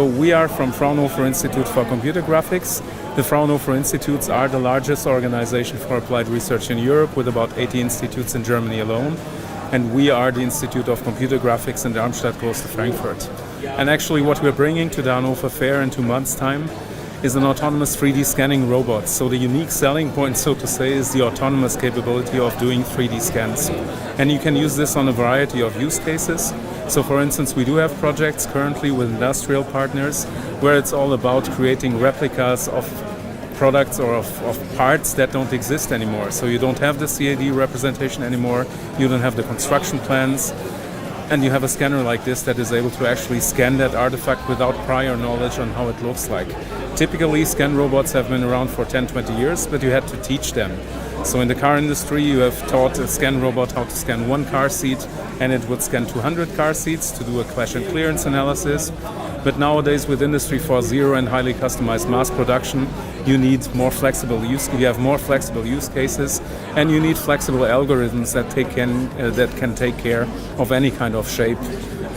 We are from Fraunhofer Institute for Computer Graphics. The Fraunhofer Institutes are the largest organization for applied research in Europe, with about 80 institutes in Germany alone. And we are the Institute of Computer Graphics in Darmstadt, close to Frankfurt. And actually what we're bringing to the Hannover Fair in 2 months' time is an autonomous 3D scanning robot. So the unique selling point, so to say, is the autonomous capability of doing 3D scans. And you can use this on a variety of use cases. So for instance, we do have projects currently with industrial partners where it's all about creating replicas of products or of parts that don't exist anymore. So you don't have the CAD representation anymore, you don't have the construction plans, and you have a scanner like this that is able to actually scan that artifact without prior knowledge on how it looks like. Typically, scan robots have been around for 10-20 years, but you had to teach them. So in the car industry, you have taught a scan robot how to scan 1 car seat, and it would scan 200 car seats to do a clash and clearance analysis. But nowadays, with Industry 4.0 and highly customized mass production, you need more flexible you have more flexible use cases, and you need flexible algorithms that can take care of any kind of shape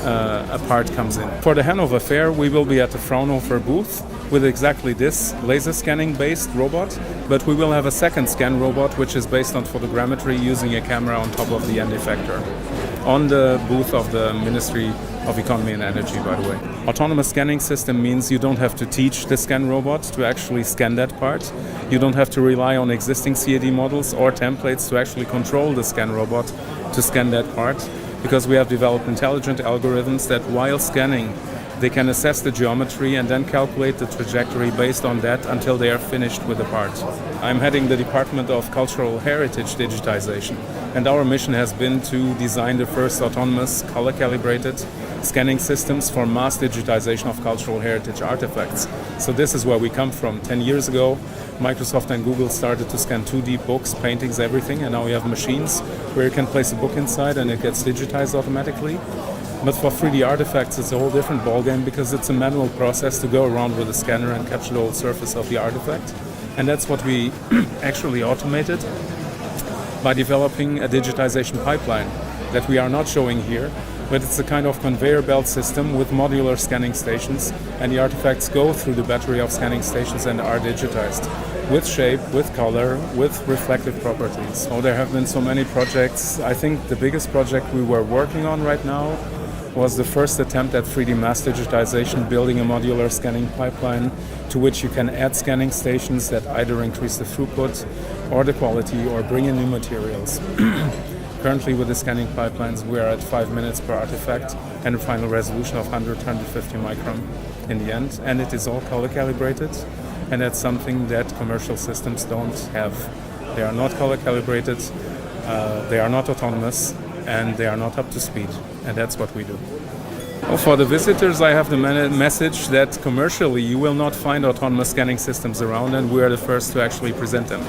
a part comes in. For the Hannover Fair, we will be at the Fraunhofer booth with exactly this laser scanning based robot, but we will have a second scan robot which is based on photogrammetry using a camera on top of the end effector, on the booth of the Ministry of Economy and Energy, by the way. Autonomous scanning system means you don't have to teach the scan robot to actually scan that part. You don't have to rely on existing CAD models or templates to actually control the scan robot to scan that part, because we have developed intelligent algorithms that while scanning, they can assess the geometry and then calculate the trajectory based on that until they are finished with the part. I'm heading the Department of Cultural Heritage Digitization, and our mission has been to design the first autonomous, color-calibrated scanning systems for mass digitization of cultural heritage artifacts. So this is where we come from. 10 years ago, Microsoft and Google started to scan 2D books, paintings, everything, and now we have machines where you can place a book inside and it gets digitized automatically. But for 3D artifacts, it's a whole different ballgame, because it's a manual process to go around with a scanner and capture the whole surface of the artifact. And that's what we actually automated by developing a digitization pipeline that we are not showing here, but it's a kind of conveyor belt system with modular scanning stations, and the artifacts go through the battery of scanning stations and are digitized with shape, with color, with reflective properties. Oh, there have been so many projects. I think the biggest project we were working on right now was the first attempt at 3D mass digitization, building a modular scanning pipeline to which you can add scanning stations that either increase the throughput or the quality or bring in new materials. Currently with the scanning pipelines, we are at 5 minutes per artifact and a final resolution of 100-150 micron in the end, and it is all color calibrated, and that's something that commercial systems don't have. They are not color calibrated, they are not autonomous, and they are not up to speed, and that's what we do. Well, for the visitors, I have the message that commercially you will not find autonomous scanning systems around, and we are the first to actually present them.